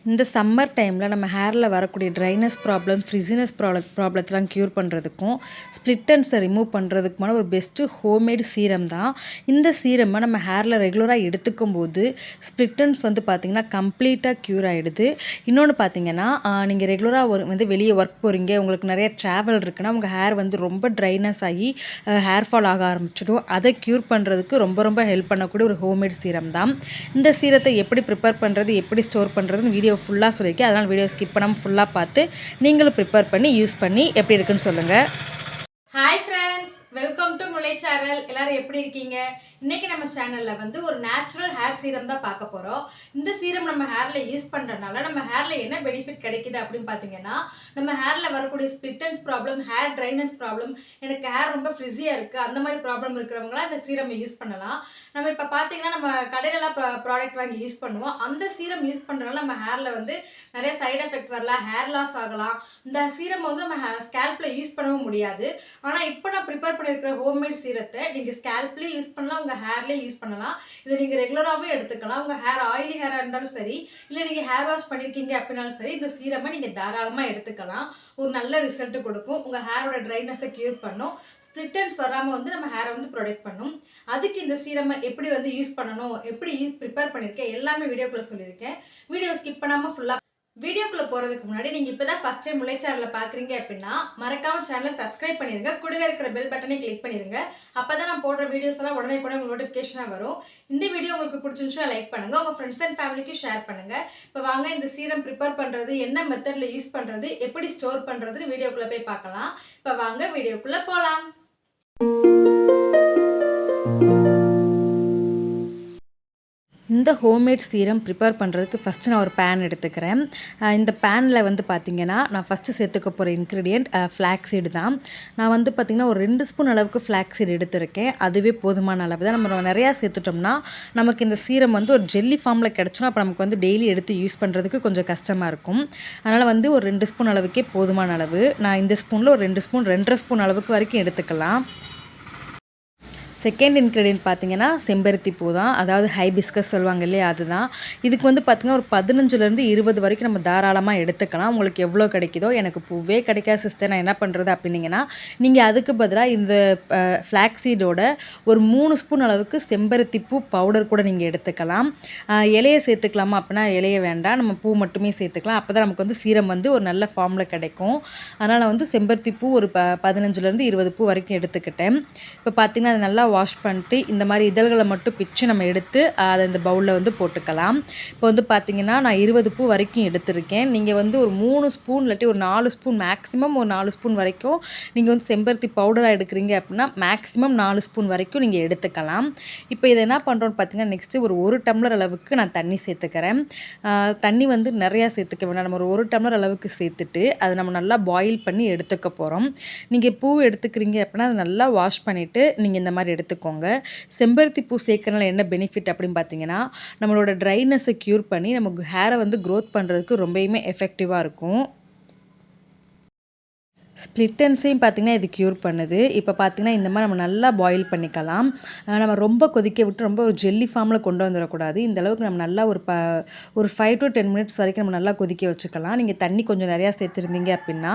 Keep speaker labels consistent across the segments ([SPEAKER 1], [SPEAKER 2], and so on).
[SPEAKER 1] இந்த சம்மர் டைமில் நம்ம ஹேரில் வரக்கூடிய ட்ரைனஸ் ப்ராப்ளம், ஃப்ரிஸினஸ் ப்ராப்ளத்தெலாம் க்யூர் பண்ணுறதுக்கும், ஸ்ப்ளிட் எண்ட்ஸை ரிமூவ் பண்ணுறதுக்குமான ஒரு பெஸ்ட்டு ஹோம்மேட் சீரம் தான். இந்த சீரமை நம்ம ஹேரில் ரெகுலராக எடுத்துக்கும் போது ஸ்ப்ளிட் எண்ட்ஸ் வந்து பார்த்திங்கன்னா கம்ப்ளீட்டாக க்யூர் ஆகிடுது. இன்னொன்று பார்த்திங்கன்னா, நீங்கள் ரெகுலராக வந்து வெளியே ஒர்க் போகிறீங்க, உங்களுக்கு நிறைய ட்ராவல் இருக்குன்னா உங்கள் ஹேர் வந்து ரொம்ப ட்ரைனஸ் ஆகி ஹேர் ஃபால் ஆக ஆரம்பிச்சிடும். அதை க்யூர் பண்ணுறதுக்கு ரொம்ப ரொம்ப ஹெல்ப் பண்ணக்கூடிய ஒரு ஹோம்மேட் சீரம் தான். இந்த சீரத்தை எப்படி ப்ரிப்பேர் பண்ணுறது, எப்படி ஸ்டோர் பண்ணுறதுன்னு வீடியோ ஃபுல்லாக சொல்லியிருக்கேன். அதனால் வீடியோ ஸ்கிப் பண்ணாமல் ஃபுல்லாக பார்த்து நீங்களும் ப்ரிப்பேர் பண்ணி யூஸ் பண்ணி எப்படி இருக்குன்னு சொல்லுங்கள்.
[SPEAKER 2] Hi friends, welcome to Mullai channel. எல்லாரும் எப்படி இருக்கீங்க? இன்னைக்கு நம்ம சேனல்ல வந்து ஒரு நேச்சுரல் ஹேர் சீரம் தான் பார்க்க போறோம். இந்த சீரம் நம்ம ஹேர்ல யூஸ் பண்றதுனால நம்ம ஹேர்ல என்ன பெனிஃபிட் கிடைக்குது அப்படின்னு பாத்தீங்கன்னா, நம்ம ஹேர்ல வரக்கூடிய split ends problem, hair dryness problem, எனக்கு ஹேர் ரொம்ப ஃப்ரிஸியா இருக்கு, அந்த மாதிரி ப்ராப்ளம் இருக்கிறவங்களாம் இந்த சீரம் யூஸ் பண்ணலாம். நம்ம இப்ப பாத்தீங்கன்னா நம்ம கடையிலலாம் ப்ராடக்ட் வாங்கி யூஸ் பண்ணுவோம். அந்த சீரம் யூஸ் பண்றதுனால நம்ம ஹேர்ல வந்து நிறைய சைடு எஃபெக்ட் வரலாம், ஹேர் லாஸ் ஆகலாம். இந்த சீரம் வந்து நம்ம ஸ்கேல்ப்ல யூஸ் பண்ணவும் முடியாது. ஆனால் இப்போ நான் ப்ரிப்பேர் பண்ணியிருக்கிற ஹோம்மேட் சீரத்தை நீங்கள் ஸ்கேல்ப்லேயும் யூஸ் பண்ணலாம், உங்கள் ஹேர்லேயும் யூஸ் பண்ணலாம். இதை நீங்கள் ரெகுலராகவே எடுத்துக்கலாம். உங்கள் ஹேர் ஆயிலி ஹேராக இருந்தாலும் சரி, இல்லை நீங்கள் ஹேர் வாஷ் பண்ணியிருக்கீங்க அப்படின்னாலும் சரி, இந்த சீரமை நீங்கள் தாராளமாக எடுத்துக்கலாம். ஒரு நல்ல ரிசல்ட் கொடுக்கும். உங்கள் ஹேரோட ட்ரைனஸை க்யூர் பண்ணும். ஸ்ப்ளிட் எண்ட்ஸ் வராமல் வந்து நம்ம ஹேரை வந்து ப்ரொடெக்ட் பண்ணும். அதுக்கு இந்த சீரமை எப்படி வந்து யூஸ் பண்ணணும், எப்படி ப்ரிப்பேர் பண்ணியிருக்கேன் எல்லாமே வீடியோக்குள்ளே சொல்லியிருக்கேன். வீடியோ ஸ்கிப் பண்ணாமல் ஃபுல்லாக வீடியோக்குள்ள போறதுக்கு முன்னாடி நீங்க இப்பதான் ஃபர்ஸ்ட் டைம் முல்லை சேனல்ல பாக்குறீங்க அப்படின்னா மறக்காம சேனலை சப்ஸ்கிரைப் பண்ணிருங்க. கூடவே இருக்கிற பெல் பட்டனை கிளிக் பண்ணிருங்க. அப்பதான் நான் போடுற வீடியோஸ் எல்லாம் உடனே உங்களுக்கு நோட்டிபிகேஷனா வரும். இந்த வீடியோ உங்களுக்கு பிடிச்சிருந்துச்சுன்னா லைக் பண்ணுங்க, உங்க ஃப்ரெண்ட்ஸ் அண்ட் ஃபேமிலிக்கு ஷேர் பண்ணுங்க. இப்போ வாங்க இந்த சீரம் ப்ரிப்பேர் பண்றது, என்ன மெத்தட்ல யூஸ் பண்றது, எப்படி ஸ்டோர் பண்றதுன்னு வீடியோக்குள்ள போய் பார்க்கலாம். இப்போ வாங்க வீடியோக்குள்ள போலாம்.
[SPEAKER 1] இந்த ஹோம்மேட் சீரம் ப்ரிப்பேர் பண்ணுறதுக்கு ஃபஸ்ட்டு நான் ஒரு பேன் எடுத்துக்கிறேன். இந்த பேனில் வந்து பார்த்திங்கன்னா நான் ஃபஸ்ட்டு சேர்த்துக்க போகிற இன்க்ரீடியண்ட் ஃப்ளாக்ஸீடு தான். நான் வந்து பார்த்திங்கன்னா ஒரு 2 ஸ்பூன் அளவுக்கு ஃப்ளாக்ஸீடு எடுத்திருக்கேன். அதுவே போதுமான அளவு தான். நம்ம நிறையா சேர்த்துட்டோம்னா நமக்கு இந்த சீரம் வந்து ஒரு ஜெல்லி ஃபார்மில் கிடச்சோன்னா அப்போ நமக்கு வந்து டெய்லி எடுத்து யூஸ் பண்ணுறதுக்கு கொஞ்சம் கஷ்டமாக இருக்கும். அதனால் வந்து ஒரு 2 ஸ்பூன் அளவுக்கே போதுமான அளவு. நான் இந்த ஸ்பூனில் ஒரு 2 ஸ்பூன் 2.5 ஸ்பூன் அளவுக்கு வரைக்கும் எடுத்துக்கலாம். செகண்ட் இன்க்ரீடியன்ட் பார்த்திங்கன்னா செம்பருத்தி பூ தான். அதாவது ஹைபிஸ்கஸ் சொல்லுவாங்க இல்லையா, அதுதான். இதுக்கு வந்து பார்த்திங்கன்னா ஒரு 15லேருந்து 20 வரைக்கும் நம்ம தாராளமாக எடுத்துக்கலாம். உங்களுக்கு எவ்வளோ கிடைக்குதோ. எனக்கு பூவே கிடைக்காது சிஸ்டர், நான் என்ன பண்ணுறது அப்படின்னீங்கன்னா, நீங்கள் அதுக்கு பதிலாக இந்த ஃப்ளாக்ஸீடோட ஒரு 3 ஸ்பூன் அளவுக்கு செம்பருத்தி பூ பவுடர் கூட நீங்கள் எடுத்துக்கலாம். இலையை சேர்த்துக்கலாமா அப்படின்னா இலையை வேண்டாம், நம்ம பூ மட்டுமே சேர்த்துக்கலாம். அப்போ தான் நமக்கு வந்து சீரம் வந்து ஒரு நல்ல ஃபார்மில் கிடைக்கும். அதனால் வந்து செம்பருத்தி பூ ஒரு 15லேருந்து 20 பூ வரைக்கும் எடுத்துக்கிட்டேன். இப்போ பார்த்திங்கன்னா அது நல்லா வாஷ் பண்ணிட்டு இந்த மாதிரி இதழ்களை மட்டும் பிச்சு நம்ம எடுத்து அதை இந்த பவுலில் வந்து போட்டுக்கலாம். இப்போ வந்து பார்த்திங்கன்னா நான் 20 பூ வரைக்கும் எடுத்திருக்கேன். நீங்கள் வந்து ஒரு 3 ஸ்பூன் இல்லாட்டி ஒரு 4 ஸ்பூன், மேக்ஸிமம் ஒரு 4 ஸ்பூன் வரைக்கும் நீங்கள் வந்து செம்பருத்தி பவுடராக எடுக்கிறீங்க அப்படின்னா மேக்ஸிமம் 4 ஸ்பூன் வரைக்கும் நீங்கள் எடுத்துக்கலாம். இப்போ இதை என்ன பண்ணுறோன்னு பார்த்தீங்கன்னா, நெக்ஸ்ட்டு ஒரு டம்ளர் அளவுக்கு நான் தண்ணி சேர்த்துக்கிறேன். தண்ணி வந்து நிறையா சேர்த்துக்க வேண்டாம். நம்ம ஒரு டம்ளர் அளவுக்கு சேர்த்துட்டு அதை நம்ம நல்லா பாயில் பண்ணி எடுத்துக்க போகிறோம். நீங்கள் பூ எடுத்துக்கிறீங்க அப்படின்னா அதை நல்லா வாஷ் பண்ணிவிட்டு நீங்கள் இந்த மாதிரி எடுத்துக்கோங்க. செம்பருத்தி பூ சேர்க்கறனால என்ன பெனிஃபிட் அப்படின்னு பார்த்தீங்கன்னா, நம்மளோட ட்ரைனஸை க்யூர் பண்ணி நமக்கு ஹேரை வந்து க்ரோத் பண்ணுறதுக்கு ரொம்பவுமே எஃபெக்டிவாக இருக்கும். ஸ்ப்ளிட் எண்ட்ஸையும் பார்த்திங்கன்னா இது க்யூர் பண்ணுது. இப்போ பார்த்திங்கன்னா இந்த மாதிரி நம்ம நல்லா பாயில் பண்ணிக்கலாம். நம்ம ரொம்ப கொதிக்க விட்டு ரொம்ப ஒரு ஜெல்லி ஃபார்மில் கொண்டு வந்துடக்கூடாது. இந்த அளவுக்கு நம்ம நல்லா ஒரு 5 to 10 மினிட்ஸ் வரைக்கும் நம்ம நல்லா கொதிக்க வச்சுக்கலாம். நீங்கள் தண்ணி கொஞ்சம் நிறையா சேர்த்துருந்தீங்க அப்படின்னா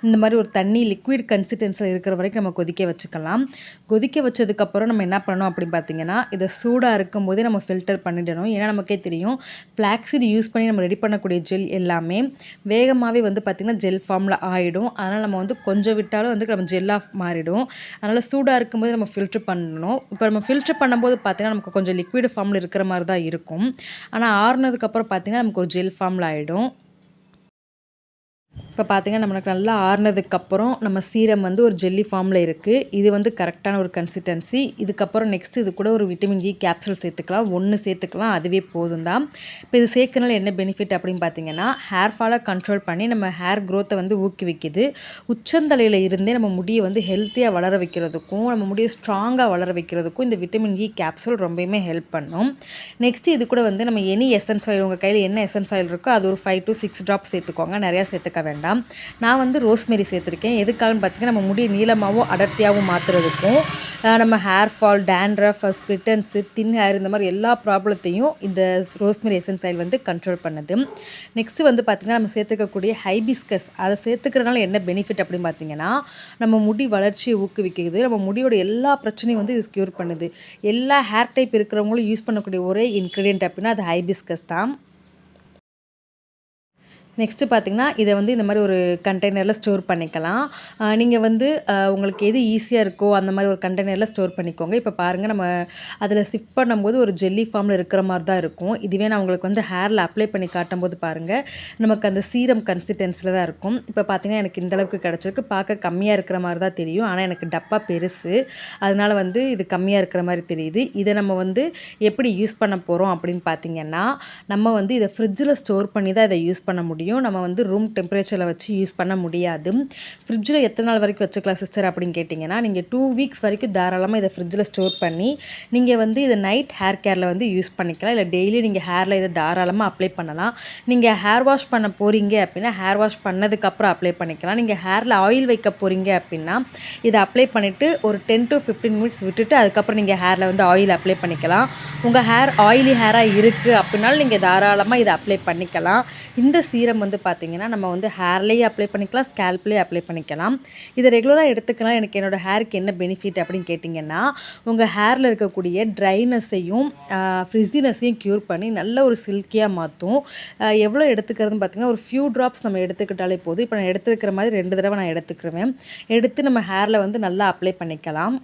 [SPEAKER 1] இந்த மாதிரி ஒரு தண்ணி லிக்விட் கன்சிஸ்டன்சியில் இருக்கிற வரைக்கும் நம்ம கொதிக்க வச்சுக்கலாம். கொதிக்க வச்சதுக்கப்புறம் நம்ம என்ன பண்ணணும் அப்படின்னு பார்த்தீங்கன்னா, இதை சூடாக இருக்கும்போதே நம்ம ஃபில்டர் பண்ணிடணும். ஏன்னா நமக்கே தெரியும், ஃப்ளாக்ஸீட் யூஸ் பண்ணி நம்ம ரெடி பண்ணக்கூடிய ஜெல் எல்லாமே வேகமாகவே வந்து பார்த்திங்கன்னா ஜெல் ஃபார்மில் ஆகிடும். அதனால் நம்ம வந்து கொஞ்சம் விட்டாலும் வந்து நம்ம ஜெல்லாக மாறிடும். அதனால் சூடாக இருக்கும்போது நம்ம ஃபில்ட்ரு பண்ணணும். இப்போ நம்ம ஃபில்ட்ரு பண்ணும்போது பார்த்திங்கன்னா நமக்கு கொஞ்சம் லிக்விட் ஃபார்மில் இருக்கிற மாதிரி தான் இருக்கும். ஆனால் ஆறுனதுக்கப்புறம் பார்த்திங்கன்னா நமக்கு ஒரு ஜெல் ஃபார்மில் ஆகிடும். இப்போ பார்த்திங்கன்னா நம்மளுக்கு நல்லா ஆறுனதுக்கப்புறம் நம்ம சீரம் வந்து ஒரு ஜெல்லி ஃபார்மில் இருக்குது. இது வந்து கரெக்டான ஒரு கன்சிஸ்டன்சி. இதுக்கப்புறம் நெக்ஸ்ட்டு இது கூட ஒரு விட்டமின் இ கேப்சூல் சேர்த்துக்கலாம். 1 சேர்த்துக்கலாம், அதுவே போதும் தான். இப்போ இது சேர்க்கறனால என்ன பெனிஃபிட் அப்படின்னு பார்த்தீங்கன்னா, ஹேர் ஃபாலை கண்ட்ரோல் பண்ணி நம்ம ஹேர் க்ரோத்தை வந்து ஊக்குவிக்குது. உச்சந்தலையில் இருந்தே நம்ம முடியை வந்து ஹெல்த்தியாக வளர வைக்கிறதுக்கும் நம்ம முடியை ஸ்ட்ராங்காக வளர வைக்கிறதுக்கும் இந்த விட்டமின் இ கேப்சூல் ரொம்பவுமே ஹெல்ப் பண்ணும். நெக்ஸ்ட்டு இது கூட வந்து நம்ம எனி எசன்ஸ் ஆயில், உங்கள் கையில் என்ன எசன்ஸ் ஆயில் இருக்கோ அது ஒரு 5 to 6 ட்ராப்ஸ் சேர்த்துக்கோங்க, நிறையா சேர்த்துக்க வேண்டாம். வேண்டாம். நான் வந்து ரோஸ்மெரி சேர்த்துருக்கேன். எதுக்காகன்னு பார்த்தீங்கன்னா, நம்ம முடி நீளமாகவும் அடர்த்தியாகவும் மாற்றுறதுக்கும், நம்ம ஹேர் ஃபால், டேண்ட்ரஃப், ஸ்ப்ளிட்டன்ஸு, தின் ஹேர் இந்த மாதிரி எல்லா ப்ராப்ளத்தையும் இந்த ரோஸ்மெரி எசன்ஸ் ஆயில் வந்து கண்ட்ரோல் பண்ணுது. நெக்ஸ்ட்டு வந்து பார்த்திங்கன்னா, நம்ம சேர்த்துக்கக்கூடிய ஹைபிஸ்கஸ் அதை சேர்த்துக்கிறனால என்ன பெனிஃபிட் அப்படின்னு பார்த்தீங்கன்னா, நம்ம முடி வளர்ச்சியை ஊக்குவிக்குது. நம்ம முடியோட எல்லா பிரச்சனையும் வந்து இது க்யூர் பண்ணுது. எல்லா ஹேர் டைப் இருக்கிறவங்களும் யூஸ் பண்ணக்கூடிய ஒரே இன்க்ரீடியன்ட் அப்படின்னா அது ஹைபிஸ்கஸ் தான். நெக்ஸ்ட்டு பார்த்திங்கன்னா, இதை வந்து இந்த மாதிரி ஒரு கண்டெய்னரில் ஸ்டோர் பண்ணிக்கலாம். நீங்கள் வந்து உங்களுக்கு எது ஈஸியாக இருக்கோ அந்த மாதிரி ஒரு கண்டெய்னரில் ஸ்டோர் பண்ணிக்கோங்க. இப்போ பாருங்கள், நம்ம அதில் ஷிஃப்ட் பண்ணும்போது ஒரு ஜெல்லி ஃபார்மில் இருக்கிற மாதிரி தான் இருக்கும். இதுவே நான் உங்களுக்கு வந்து ஹேரில் அப்ளை பண்ணி காட்டும்போது பாருங்கள், நமக்கு அந்த சீரம் கன்சிஸ்டன்சியில் தான் இருக்கும். இப்போ பார்த்திங்கன்னா, எனக்கு இந்தளவுக்கு கிடச்சிருக்கு. பார்க்க கம்மியாக இருக்கிற மாதிரி தான் தெரியும். ஆனால் எனக்கு டப்பா பெருசு, அதனால் வந்து இது கம்மியாக இருக்கிற மாதிரி தெரியுது. இதை நம்ம வந்து எப்படி யூஸ் பண்ண போகிறோம் அப்படின்னு பார்த்திங்கன்னா, நம்ம வந்து இதை ஃப்ரிட்ஜில் ஸ்டோர் பண்ணி தான் இதை யூஸ் பண்ண முடியும். நம்ம வந்து ரூம் டெம்பரேச்சரில் வச்சு யூஸ் பண்ண முடியாது. ஃப்ரிட்ஜில் எத்தனை நாள் வரைக்கும் வச்சுக்கலாம் சிஸ்டர் அப்படின்னு கேட்டிங்கன்னா, நீங்கள் 2 வீக்ஸ் வரைக்கும் தாராளமாக இதை ஃப்ரிட்ஜில் ஸ்டோர் பண்ணி நீங்கள் வந்து இதை நைட் ஹேர் கேரில் வந்து யூஸ் பண்ணிக்கலாம். இல்லை டெய்லி நீங்கள் ஹேரில் இதை தாராளமாக அப்ளை பண்ணலாம். நீங்கள் ஹேர் வாஷ் பண்ண போகிறீங்க அப்படின்னா ஹேர் வாஷ் பண்ணதுக்கப்புறம் அப்ளை பண்ணிக்கலாம். நீங்கள் ஹேரில் ஆயில் வைக்க போகிறீங்க அப்படின்னா இதை அப்ளை பண்ணிவிட்டு ஒரு 10 to 15 மினிட்ஸ் விட்டுட்டு அதுக்கப்புறம் நீங்கள் ஹேரில் வந்து ஆயில் அப்ளை பண்ணிக்கலாம். உங்கள் ஹேர் ஆயிலி ஹேராக இருக்குது அப்படின்னாலும் நீங்கள் தாராளமாக இதை அப்ளை பண்ணிக்கலாம். இந்த சீரம் வந்து பார்த்திங்கன்னா, நம்ம வந்து ஹேர்லேயே அப்ளை பண்ணிக்கலாம், ஸ்கேல்ப்லேயே அப்ளை பண்ணிக்கலாம். இதை ரெகுலராக எடுத்துக்கலாம். எனக்கு என்னோடய ஹேருக்கு என்ன பெனிஃபிட் அப்படின்னு கேட்டிங்கன்னா, உங்கள் ஹேரில் இருக்கக்கூடிய ட்ரைனஸையும் ஃப்ரிஸினஸையும் க்யூர் பண்ணி நல்ல ஒரு சில்கியாக மாற்றும். எவ்வளோ எடுத்துக்கிறதுன்னு பார்த்திங்கன்னா, ஒரு ஃபியூ ட்ராப்ஸ் நம்ம எடுத்துக்கிட்டாலே போதும். இப்போ நான் எடுத்துக்கிற மாதிரி 2 தடவை நான் எடுத்துக்கிருவேன். எடுத்து நம்ம ஹேரில் வந்து நல்லா அப்ளை பண்ணிக்கலாம்.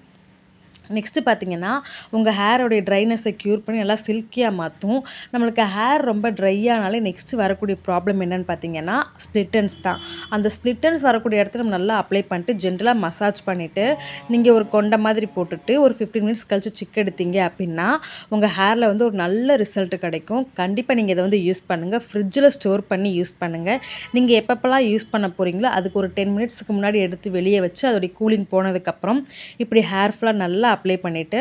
[SPEAKER 1] நெக்ஸ்ட்டு பார்த்திங்கன்னா, உங்கள் ஹேரோடைய ட்ரைனஸை க்யூர் பண்ணி நல்லா சில்கியாக மாற்றும். நம்மளுக்கு ஹேர் ரொம்ப ட்ரை ஆனாலே நெக்ஸ்ட்டு வரக்கூடிய ப்ராப்ளம் என்னென்னு பார்த்திங்கன்னா, ஸ்ப்ளிட்டன்ஸ் தான். அந்த ஸ்ப்ளிட்டன்ஸ் வரக்கூடிய இடத்துல நம்ம நல்லா அப்ளை பண்ணிட்டு ஜென்ரலாக மசாஜ் பண்ணிவிட்டு நீங்கள் ஒரு கொண்ட மாதிரி போட்டுட்டு ஒரு 15 மினிட்ஸ் கழித்து சிக் எடுத்தீங்க அப்படின்னா உங்கள் ஹேரில் வந்து ஒரு நல்ல ரிசல்ட் கிடைக்கும். கண்டிப்பாக நீங்கள் இதை வந்து யூஸ் பண்ணுங்கள். ஃப்ரிட்ஜில் ஸ்டோர் பண்ணி யூஸ் பண்ணுங்கள். நீங்கள் எப்பப்போலாம் யூஸ் பண்ண போகிறீங்களோ அதுக்கு ஒரு 10 மினிட்ஸ்க்கு முன்னாடி எடுத்து வெளியே வச்சு அதோடைய கூலிங் போனதுக்கப்புறம் இப்படி ஹேர் ஃபுல்லாக நல்லா அப்ளை பண்ணிவிட்டு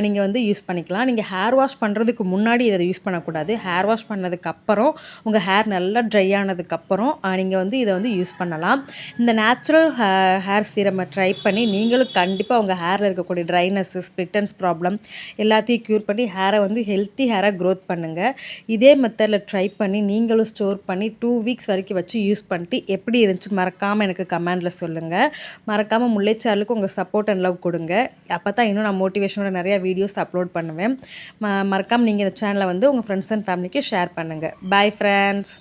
[SPEAKER 1] நீங்கள் வந்து யூஸ் பண்ணிக்கலாம். நீங்கள் ஹேர் வாஷ் பண்ணுறதுக்கு முன்னாடி இதை யூஸ் பண்ணக்கூடாது. ஹேர் வாஷ் பண்ணதுக்கப்புறம் உங்கள் ஹேர் நல்லா ட்ரை ஆனதுக்கப்புறம் நீங்கள் வந்து இதை வந்து யூஸ் பண்ணலாம். இந்த நேச்சுரல் ஹேர் சீரமை ட்ரை பண்ணி நீங்களும் கண்டிப்பாக உங்கள் ஹேரில் இருக்கக்கூடிய ட்ரைனஸ்ஸு, ஸ்ப்ளிட்டன்ஸ் ப்ராப்ளம் எல்லாத்தையும் க்யூர் பண்ணி ஹேரை வந்து ஹெல்த்தி ஹேராக க்ரோத் பண்ணுங்கள். இதே மெத்தடில் ட்ரை பண்ணி நீங்களும் ஸ்டோர் பண்ணி 2 வீக்ஸ் வரைக்கும் வச்சு யூஸ் பண்ணிட்டு எப்படி இருந்துச்சு மறக்காமல் எனக்கு கமெண்டில் சொல்லுங்கள். மறக்காமல் முல்லை சேனலுக்கு உங்கள் சப்போர்ட் அண்ட் லவ் கொடுங்க. அப்போ தான் இன்னும் நான் மோட்டிவேஷனோட நிறையா வீடியோஸ் அப்லோட் பண்ணுவேன். மறக்காமல் நீங்கள் இந்த சேனலை வந்து உங்கள் ஃப்ரெண்ட்ஸ் அண்ட் ஃபேமிலிக்கு ஷேர் பண்ணுங்கள். Bye friends.